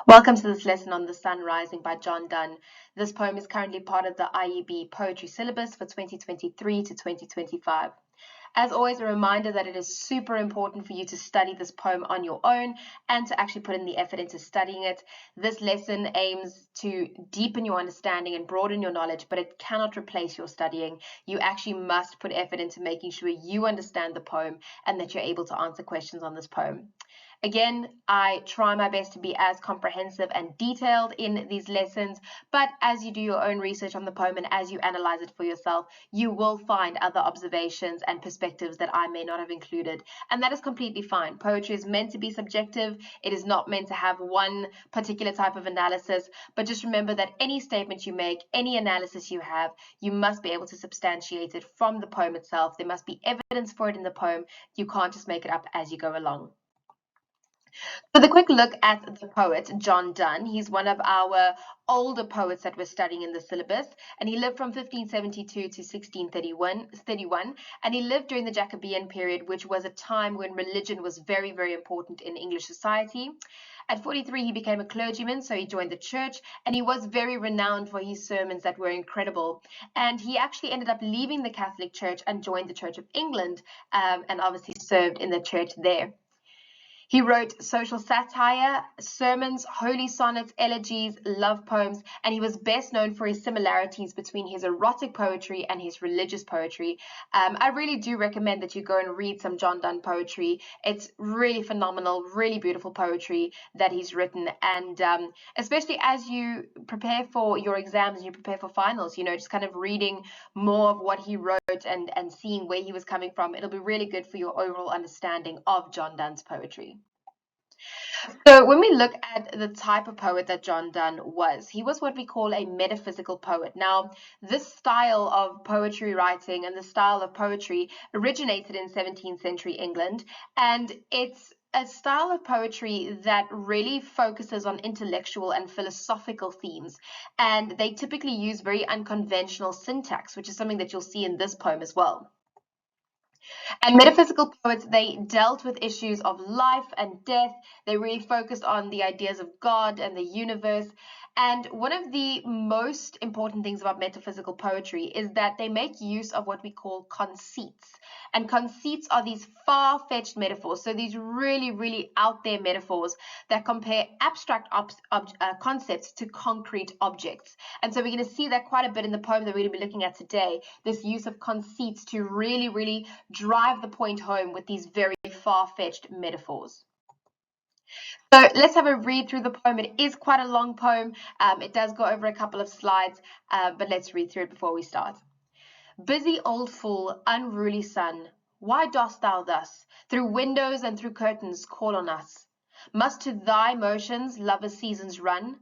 Welcome to this lesson on The Sun Rising by John Donne. This poem is currently part of the IEB Poetry syllabus for 2023 to 2025. As always, a reminder that it is super important for you to study this poem on your own and to actually put in the effort into studying it. This lesson aims to deepen your understanding and broaden your knowledge, but it cannot replace your studying. You actually must put effort into making sure you understand the poem and that you're able to answer questions on this poem. Again, I try my best to be as comprehensive and detailed in these lessons, but as you do your own research on the poem and as you analyze it for yourself, you will find other observations and perspectives that I may not have included, and that is completely fine. Poetry is meant to be subjective. It is not meant to have one particular type of analysis, but just remember that any statement you make, any analysis you have, you must be able to substantiate it from the poem itself. There must be evidence for it in the poem. You can't just make it up as you go along. With a quick look at the poet, John Donne, he's one of our older poets that we're studying in the syllabus, and he lived from 1572 to 1631, and he lived during the Jacobean period, which was a time when religion was very, very important in English society. At 43, he became a clergyman, so he joined the church, and he was very renowned for his sermons that were incredible. And he actually ended up leaving the Catholic Church and joined the Church of England, and obviously served in the church there. He wrote social satire, sermons, holy sonnets, elegies, love poems, and he was best known for his similarities between his erotic poetry and his religious poetry. I really do recommend that you go and read some John Donne poetry. It's really phenomenal, really beautiful poetry that he's written, and especially as you prepare for your exams and you prepare for finals, just kind of reading more of what he wrote and seeing where he was coming from, it'll be really good for your overall understanding of John Donne's poetry. So when we look at the type of poet that John Donne was, he was what we call a metaphysical poet. Now, this style of poetry writing and the style of poetry originated in 17th century England, and it's a style of poetry that really focuses on intellectual and philosophical themes, and they typically use very unconventional syntax, which is something that you'll see in this poem as well. And metaphysical poets, they dealt with issues of life and death. They really focused on the ideas of God and the universe. And one of the most important things about metaphysical poetry is that they make use of what we call conceits. And conceits are these far-fetched metaphors. So these really, really out there metaphors that compare abstract concepts to concrete objects. And so we're going to see that quite a bit in the poem that we're going to be looking at today, this use of conceits to really, really drive the point home with these very far-fetched metaphors. So let's have a read through the poem. It is quite a long poem. It does go over a couple of slides, but let's read through it before we start. Busy old fool, unruly sun, why dost thou thus, through windows and through curtains, call on us? Must to thy motions lovers' seasons run?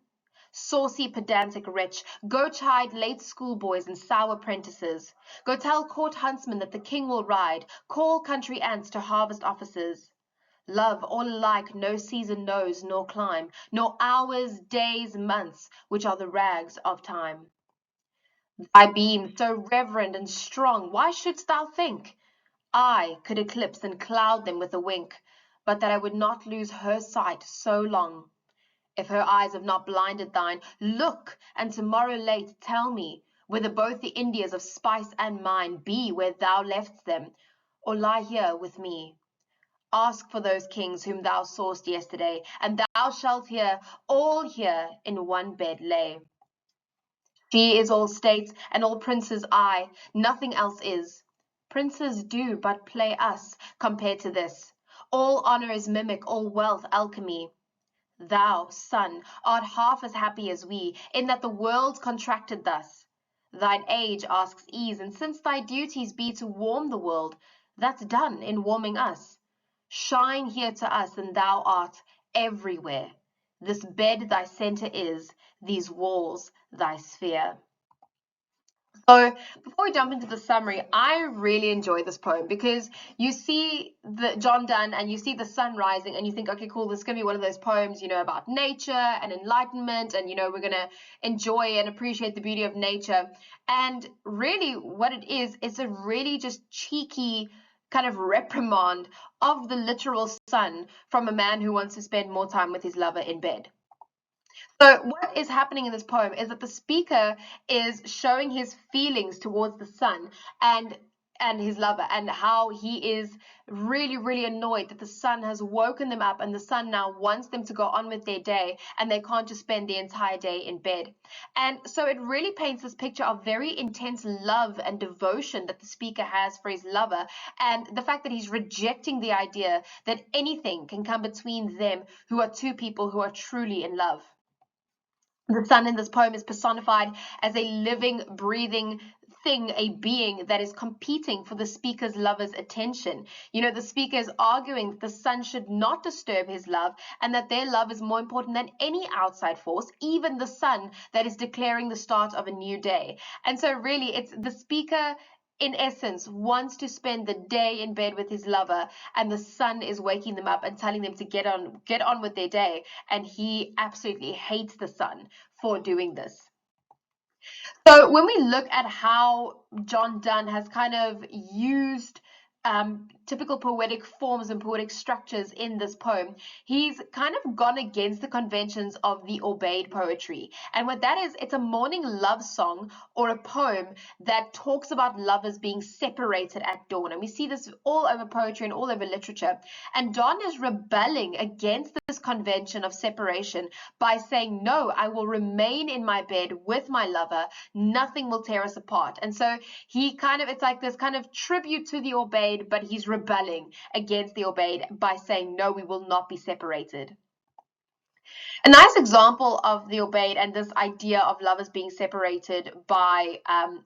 Saucy pedantic wretch, go chide late schoolboys and sour prentices. Go tell court huntsmen that the king will ride, call country ants to harvest offices. Love all alike no season knows nor clime, nor hours, days, months, which are the rags of time. Thy beams so reverend and strong, why shouldst thou think I could eclipse and cloud them with a wink, but that I would not lose her sight so long? If her eyes have not blinded thine, look, and tomorrow late tell me whether both the Indias of spice and mine be where thou left'st them, or lie here with me. Ask for those kings whom thou saw'st yesterday, and thou shalt hear all here in one bed lay. She is all states, and all princes I, nothing else is. Princes do but play us, compared to this. All honour is mimic, all wealth alchemy. Thou, son, art half as happy as we, in that the world's contracted thus. Thine age asks ease, and since thy duties be to warm the world, that's done in warming us. Shine here to us, and thou art everywhere. This bed thy centre is, these walls thy sphere. So before we jump into the summary, I really enjoy this poem because you see the John Donne and you see the sun rising and you think, okay, cool, this is going to be one of those poems, about nature and enlightenment, and, we're going to enjoy and appreciate the beauty of nature. And really what it is, it's a really just cheeky kind of reprimand of the literal sun from a man who wants to spend more time with his lover in bed. So what is happening in this poem is that the speaker is showing his feelings towards the sun and his lover, and how he is really, really annoyed that the sun has woken them up and the sun now wants them to go on with their day and they can't just spend the entire day in bed. And so it really paints this picture of very intense love and devotion that the speaker has for his lover, and the fact that he's rejecting the idea that anything can come between them, who are two people who are truly in love. The sun in this poem is personified as a living, breathing thing, a being that is competing for the speaker's lover's attention. You know, the speaker is arguing that the sun should not disturb his love and that their love is more important than any outside force, even the sun that is declaring the start of a new day. And so really, it's the speaker in essence wants to spend the day in bed with his lover, and the sun is waking them up and telling them to get on with their day, and he absolutely hates the sun for doing this. So when we look at how John Donne has kind of used typical poetic forms and poetic structures in this poem, he's kind of gone against the conventions of the Obeyed poetry. And what that is, it's a morning love song or a poem that talks about lovers being separated at dawn. And we see this all over poetry and all over literature. And Donne is rebelling against this convention of separation by saying, no, I will remain in my bed with my lover. Nothing will tear us apart. And so he kind of, it's like this kind of tribute to the Obeyed, but he's rebelling against the Obeyed by saying, no, we will not be separated. A nice example of the Obeyed and this idea of lovers being separated by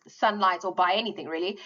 sunlight or by anything really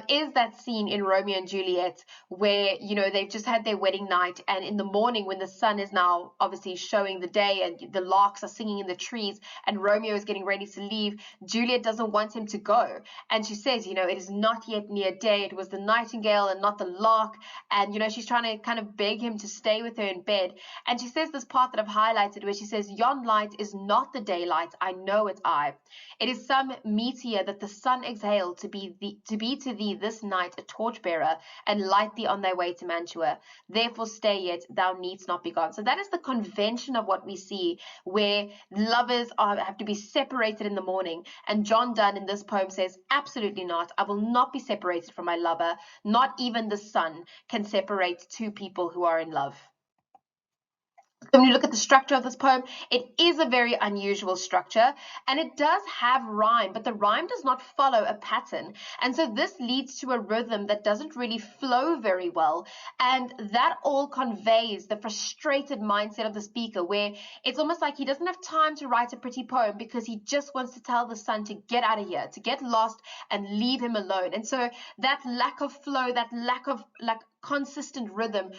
is that scene in Romeo and Juliet where, you know, they've just had their wedding night, and in the morning when the sun is now obviously showing the day and the larks are singing in the trees and Romeo is getting ready to leave, Juliet doesn't want him to go. And she says, you know, it is not yet near day. It was the nightingale and not the lark. And, you know, she's trying to kind of beg him to stay with her in bed. And she says this part that I've highlighted where she says, yon light is not the daylight, I know it I. It is some meteor that the sun exhaled to be to thee this night a torchbearer, and light thee on thy way to Mantua. Therefore stay yet, thou needst not be gone. So that is the convention of what we see, where lovers have to be separated in the morning. And John Donne in this poem says, absolutely not. I will not be separated from my lover. Not even the sun can separate two people who are in love. So when you look at the structure of this poem, it is a very unusual structure, and it does have rhyme, but the rhyme does not follow a pattern. And so this leads to a rhythm that doesn't really flow very well. And that all conveys the frustrated mindset of the speaker, where it's almost like he doesn't have time to write a pretty poem because he just wants to tell the sun to get out of here, to get lost and leave him alone. And so that lack of flow, that lack of consistent rhythm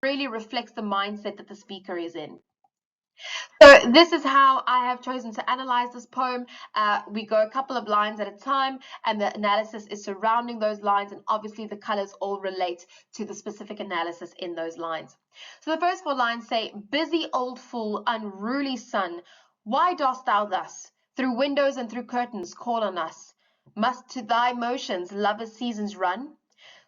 really reflects the mindset that the speaker is in. So this is how I have chosen to analyze this poem. We go a couple of lines at a time, and the analysis is surrounding those lines, and obviously the colors all relate to the specific analysis in those lines. So the first four lines say, busy old fool, unruly sun, why dost thou thus through windows and through curtains call on us? Must to thy motions lovers' seasons run?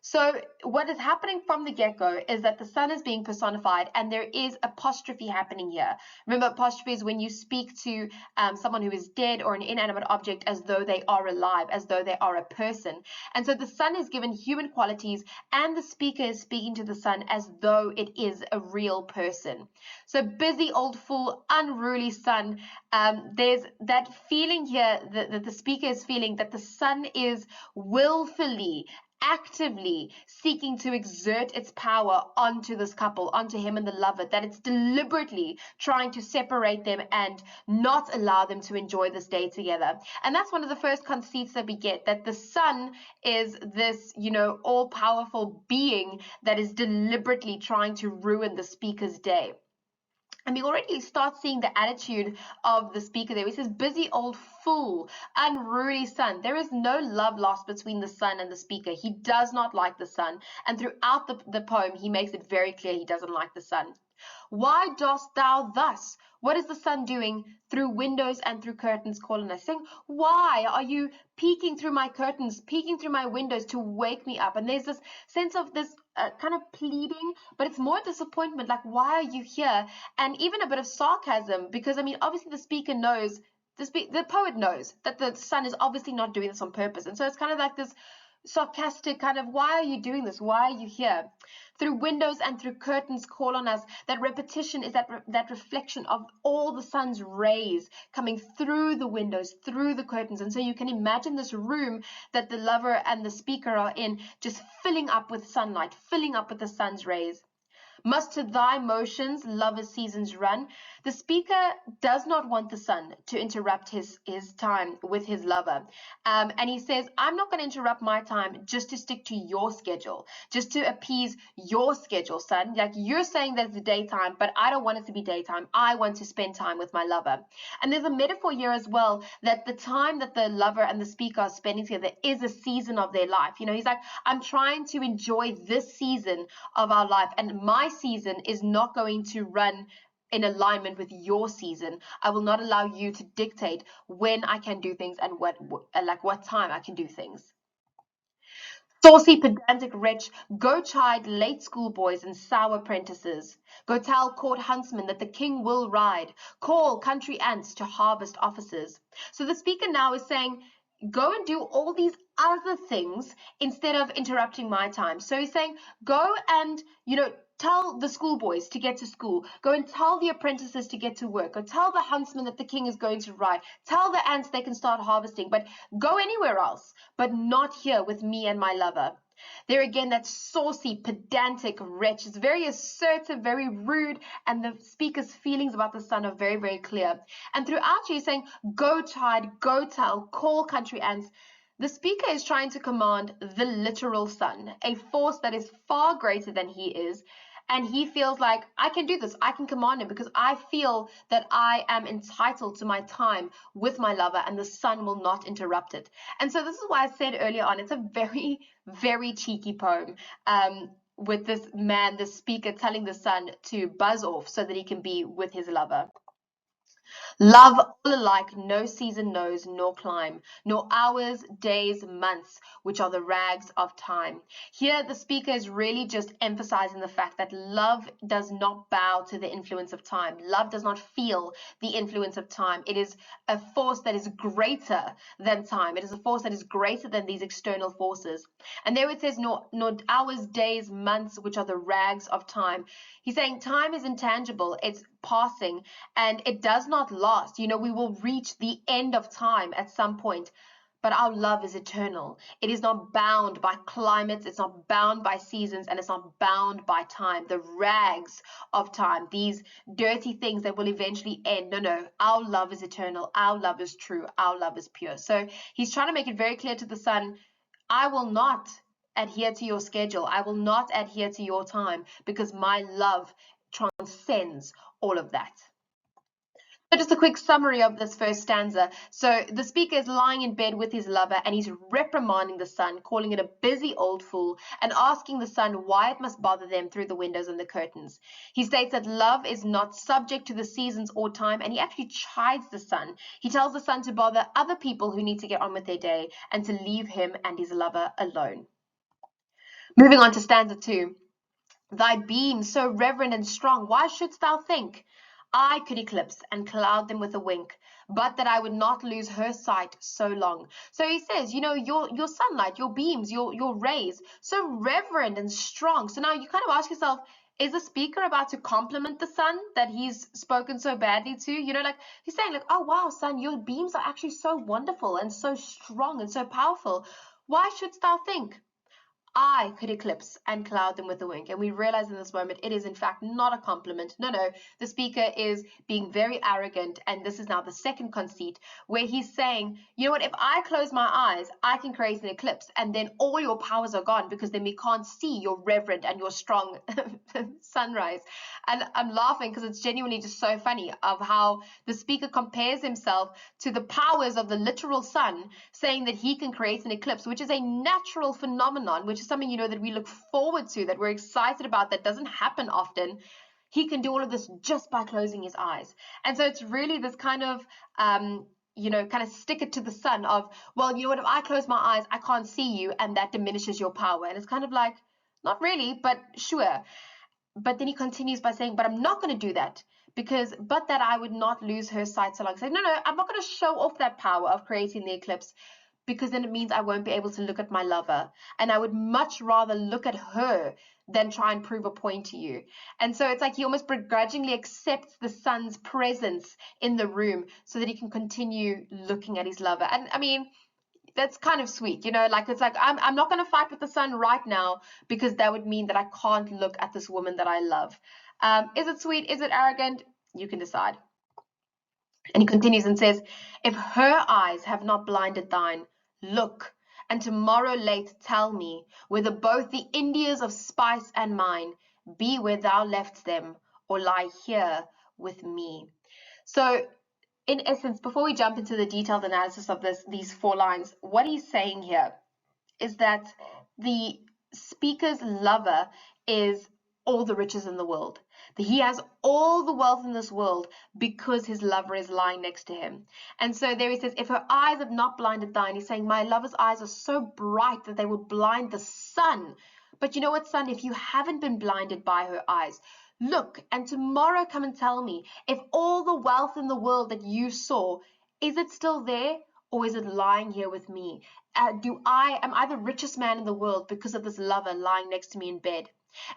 So what is happening from the get-go is that the sun is being personified, and there is apostrophe happening here. Remember, apostrophe is when you speak to someone who is dead or an inanimate object as though they are alive, as though they are a person. And so the sun is given human qualities, and the speaker is speaking to the sun as though it is a real person. So busy old fool, unruly sun. There's that feeling here that the speaker is feeling that the sun is willfully, actively seeking to exert its power onto this couple, onto him and the lover, that it's deliberately trying to separate them and not allow them to enjoy this day together. And that's one of the first conceits that we get, that the sun is this, you know, all-powerful being that is deliberately trying to ruin the speaker's day. And we already start seeing the attitude of the speaker there. He says, busy old fool, unruly sun. There is no love lost between the sun and the speaker. He does not like the sun. And throughout the poem, he makes it very clear he doesn't like the sun. Why dost thou thus? What is the sun doing through windows and through curtains calling us? Saying, why are you peeking through my curtains, peeking through my windows to wake me up? And there's this sense of this kind of pleading, but it's more disappointment, like, why are you here? And even a bit of sarcasm, because I mean, obviously the speaker knows, the poet knows that the sun is obviously not doing this on purpose. And so it's kind of like this sarcastic kind of, why are you doing this? Why are you here? Through windows and through curtains call on us. That repetition is that reflection of all the sun's rays coming through the windows, through the curtains. And so you can imagine this room that the lover and the speaker are in, just filling up with sunlight, filling up with the sun's rays. Must to thy motions lover's seasons run? The speaker does not want the sun to interrupt his time with his lover. And he says, I'm not going to interrupt my time just to stick to your schedule, just to appease your schedule, son. Like, you're saying that it's daytime, but I don't want it to be daytime. I want to spend time with my lover. And there's a metaphor here as well, that the time that the lover and the speaker are spending together is a season of their life. You know, he's like, I'm trying to enjoy this season of our life, and my season is not going to run in alignment with your season. I will not allow you to dictate when I can do things and what time I can do things. Saucy, pedantic wretch, go chide late schoolboys and sour apprentices. Go tell court huntsmen that the king will ride. Call country ants to harvest officers. So the speaker now is saying, go and do all these other things instead of interrupting my time. So he's saying, go and, tell the schoolboys to get to school. Go and tell the apprentices to get to work. Go tell the huntsman that the king is going to ride. Tell the ants they can start harvesting. But go anywhere else, but not here with me and my lover. There again, that saucy, pedantic wretch is very assertive, very rude, and the speaker's feelings about the sun are very, very clear. And throughout, he's saying, go chide, go tell, call country ants. The speaker is trying to command the literal sun, a force that is far greater than he is. And he feels like, I can do this, I can command him, because I feel that I am entitled to my time with my lover, and the sun will not interrupt it. And so this is why I said earlier on, it's a very, very cheeky poem, with this man, the speaker, telling the sun to buzz off so that he can be with his lover. Love all alike no season knows nor clime, nor hours, days, months, which are the rags of time. Here the speaker is really just emphasizing the fact that love does not bow to the influence of time. Love does not feel the influence of time. It is a force that is greater than time. It is a force that is greater than these external forces. And there it says, nor hours, days, months, which are the rags of time. He's saying time is intangible. It's passing, and it does not last. We will reach the end of time at some point, but our love is eternal. It is not bound by climates, it's not bound by seasons, and it's not bound by time, the rags of time, these dirty things that will eventually end. No, our love is eternal, our love is true, our love is pure. So he's trying to make it very clear to the sun, I will not adhere to your schedule, I will not adhere to your time, because my love transcends all of that. So just a quick summary of this first stanza. So the speaker is lying in bed with his lover, and he's reprimanding the sun, calling it a busy old fool, and asking the sun why it must bother them through the windows and the curtains. He states that love is not subject to the seasons or time, and he actually chides the sun. He tells the sun to bother other people who need to get on with their day, and to leave him and his lover alone. Moving on to stanza 2. Thy beams so reverend and strong, why shouldst thou think I could eclipse and cloud them with a wink, but that I would not lose her sight so long? So he says, your sunlight, your beams, your rays, so reverend and strong. So now you kind of ask yourself, is the speaker about to compliment the sun that he's spoken so badly to? Like he's saying, like, oh wow, sun, your beams are actually so wonderful and so strong and so powerful. Why shouldst thou think I could eclipse and cloud them with a wink? And we realize in this moment it is in fact not a compliment. No, the speaker is being very arrogant, and this is now the second conceit, where he's saying, you know what, if I close my eyes, I can create an eclipse, and then all your powers are gone, because then we can't see your reverend and your strong sunrise. And I'm laughing because it's genuinely just so funny of how the speaker compares himself to the powers of the literal sun, saying that he can create an eclipse, which is a natural phenomenon, which is something that we look forward to, that we're excited about, that doesn't happen often. he can do all of this just by closing his eyes. And so it's really this kind of kind of stick it to the sun of, well, you know what, if I close my eyes, I can't see you, and that diminishes your power. And it's kind of like, not really, but sure. But then he continues by saying, but I'm not going to do that, because but that I would not lose her sight so long. So no, I'm not going to show off that power of creating the eclipse, because then it means I won't be able to look at my lover. And I would much rather look at her than try and prove a point to you. And so it's like he almost begrudgingly accepts the sun's presence in the room so that he can continue looking at his lover. And I mean, that's kind of sweet, like it's like I'm not going to fight with the sun right now, because that would mean that I can't look at this woman that I love. Is it sweet? Is it arrogant? You can decide. And he continues and says, if her eyes have not blinded thine, look, and tomorrow late tell me whether both the Indias of spice and mine be where thou left them, or lie here with me. So in essence, before we jump into the detailed analysis of these 4 lines, what he's saying here is that the speaker's lover is all the riches in the world. He has all the wealth in this world because his lover is lying next to him. And so there he says, if her eyes have not blinded thine, he's saying, my lover's eyes are so bright that they will blind the sun. But you know what, son, if you haven't been blinded by her eyes, look, and tomorrow come and tell me if all the wealth in the world that you saw, is it still there, or is it lying here with me? Am I the richest man in the world because of this lover lying next to me in bed?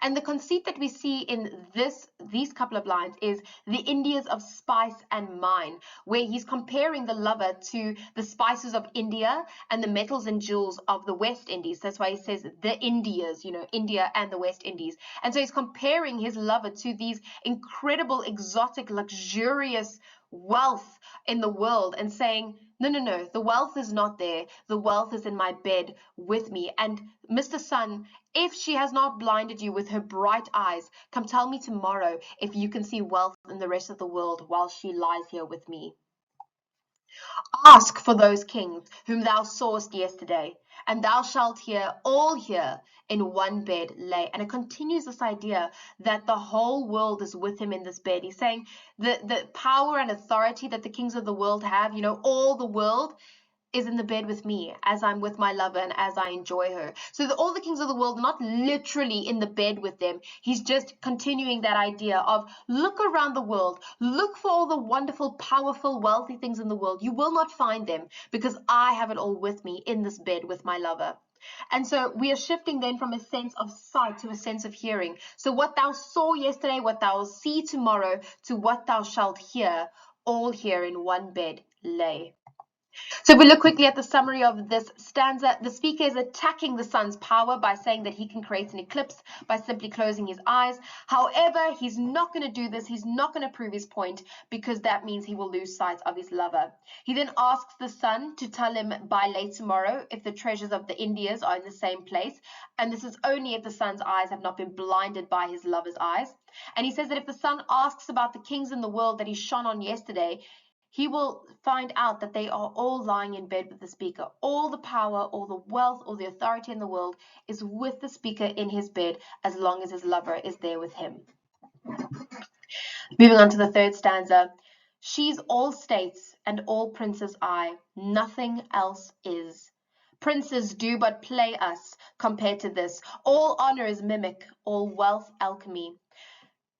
And the conceit that we see in these couple of lines is the Indias of spice and mine, where he's comparing the lover to the spices of India and the metals and jewels of the West Indies. That's why he says the Indias, India and the West Indies. And so he's comparing his lover to these incredible, exotic, luxurious wealth in the world, and saying, no, the wealth is not there. The wealth is in my bed with me. And Mr. Sun, if she has not blinded you with her bright eyes, come tell me tomorrow if you can see wealth in the rest of the world while she lies here with me. Ask for those kings whom thou sawest yesterday, and thou shalt hear all here in one bed lay. And it continues this idea that the whole world is with him in this bed. He's saying the power and authority that the kings of the world have, all the world is in the bed with me as I'm with my lover and as I enjoy her. So all the kings of the world are not literally in the bed with them. He's just continuing that idea of look around the world, look for all the wonderful, powerful, wealthy things in the world. You will not find them because I have it all with me in this bed with my lover. And so we are shifting then from a sense of sight to a sense of hearing. So what thou saw yesterday, what thou will see tomorrow, to what thou shalt hear, all here in one bed lay. So if we look quickly at the summary of this stanza, the speaker is attacking the sun's power by saying that he can create an eclipse by simply closing his eyes. However, he's not going to do this. He's not going to prove his point, because that means he will lose sight of his lover. He then asks the sun to tell him by late tomorrow if the treasures of the Indias are in the same place. And this is only if the sun's eyes have not been blinded by his lover's eyes. And he says that if the sun asks about the kings in the world that he shone on yesterday, he will find out that they are all lying in bed with the speaker. All the power, all the wealth, all the authority in the world is with the speaker in his bed, as long as his lover is there with him. Moving on to the 3rd stanza. She's all states and all princes I, nothing else is. Princes do but play us compared to this. All honor is mimic, all wealth alchemy.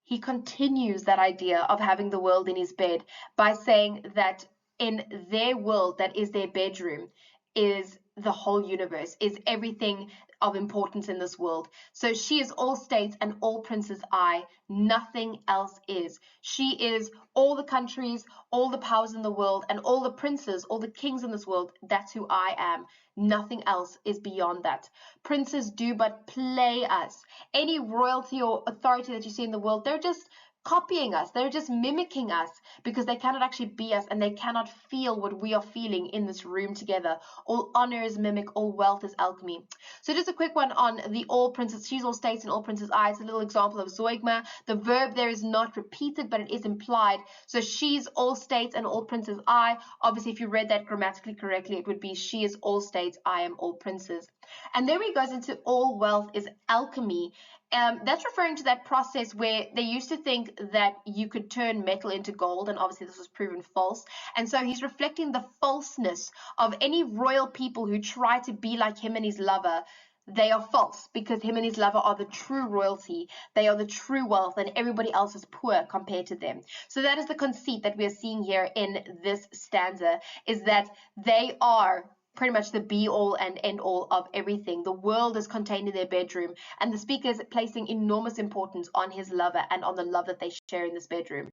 He continues that idea of having the world in his bed by saying that in their world, that is their bedroom, is the whole universe, is everything of importance in this world. So she is all states and all princes I, nothing else is. She is all the countries, all the powers in the world, and all the princes, all the kings in this world. That's who I am. Nothing else is beyond that. Princes do but play us. Any royalty or authority that you see in the world, they're just copying us. They're just mimicking us, because they cannot actually be us, and they cannot feel what we are feeling in this room together. All honor is mimic, all wealth is alchemy. So just a quick one on the all princes. She's all states and all princes I. It's a little example of zeugma. The verb there is not repeated, but it is implied. So she's all states and all princes I. Obviously, if you read that grammatically correctly, it would be she is all states, I am all princes. And then he goes into all wealth is alchemy. That's referring to that process where they used to think that you could turn metal into gold, and obviously this was proven false. And so he's reflecting the falseness of any royal people who try to be like him and his lover. They are false, because him and his lover are the true royalty. They are the true wealth, and everybody else is poor compared to them. So that is the conceit that we are seeing here in this stanza, is that they are pretty much the be all and end all of everything. The world is contained in their bedroom, and the speaker is placing enormous importance on his lover and on the love that they share in this bedroom.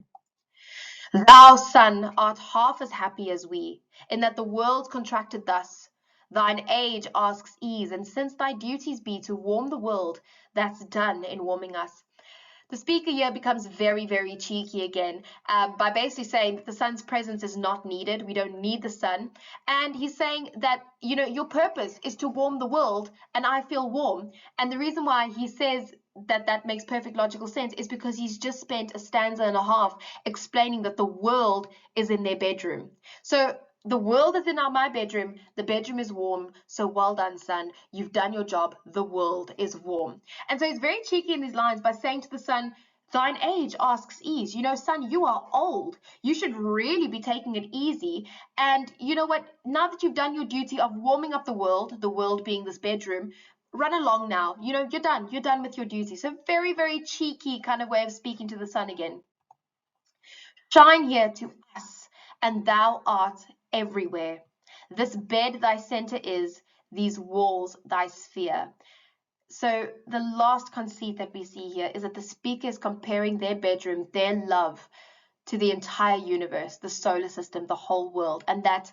Thou, son, art half as happy as we, in that the world contracted thus. Thine age asks ease, and since thy duties be to warm the world, that's done in warming us. The speaker here becomes very, very cheeky again, by basically saying that the sun's presence is not needed. We don't need the sun. And he's saying that, your purpose is to warm the world, and I feel warm. And the reason why he says that makes perfect logical sense is because he's just spent a stanza and a half explaining that the world is in their bedroom. So the world is in my bedroom. The bedroom is warm. So well done, son. You've done your job. The world is warm. And so he's very cheeky in these lines by saying to the son, thine age asks ease. Son, you are old. You should really be taking it easy. And you know what? Now that you've done your duty of warming up the world being this bedroom, run along now. You're done. You're done with your duty. So very, very cheeky kind of way of speaking to the son again. Shine here to us, and thou art everywhere. This bed thy center is, these walls thy sphere. So the last conceit that we see here is that the speaker is comparing their bedroom, their love, to the entire universe, the solar system, the whole world, and that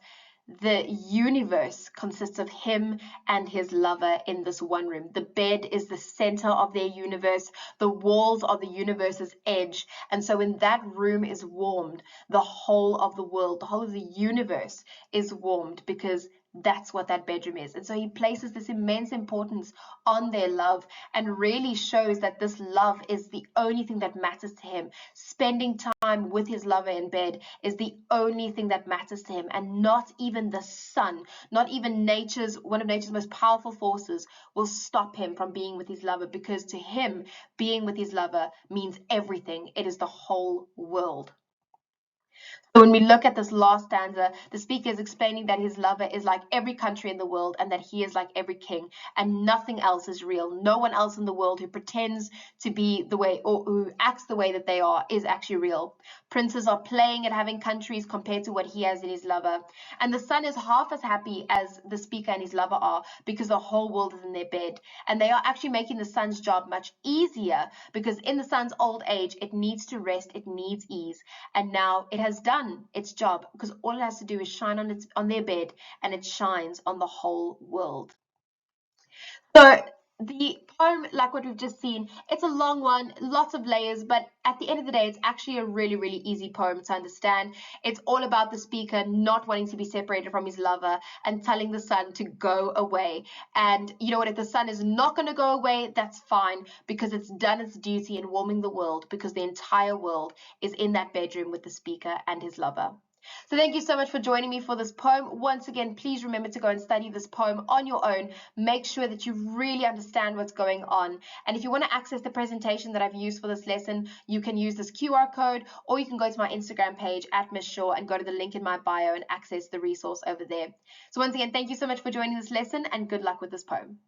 the universe consists of him and his lover in this one room. The bed is the center of their universe. The walls are the universe's edge. And so when that room is warmed, the whole of the world, the whole of the universe is warmed, because that's what that bedroom is. And so he places this immense importance on their love and really shows that this love is the only thing that matters to him. Spending time with his lover in bed is the only thing that matters to him, and not even the sun, not even one of nature's most powerful forces will stop him from being with his lover, because to him, being with his lover means everything. It is the whole world. So when we look at this last stanza, the speaker is explaining that his lover is like every country in the world, and that he is like every king, and nothing else is real. No one else in the world who pretends to be the way, or who acts the way that they are, is actually real. Princes are playing at having countries compared to what he has in his lover. And the son is half as happy as the speaker and his lover are, because the whole world is in their bed. And they are actually making the son's job much easier, because in the son's old age, it needs to rest, it needs ease. And now it has done its job, because all it has to do is shine on their bed, and it shines on the whole world. So the poem, like what we've just seen, it's a long one, lots of layers, but at the end of the day, it's actually a really, really easy poem to understand. It's all about the speaker not wanting to be separated from his lover and telling the sun to go away. And you know what? If the sun is not going to go away, that's fine, because it's done its duty in warming the world, because the entire world is in that bedroom with the speaker and his lover. So thank you so much for joining me for this poem. Once again, please remember to go and study this poem on your own. Make sure that you really understand what's going on. And if you want to access the presentation that I've used for this lesson, you can use this QR code, or you can go to my Instagram page @Miss Shaw and go to the link in my bio and access the resource over there. So once again, thank you so much for joining this lesson, and good luck with this poem.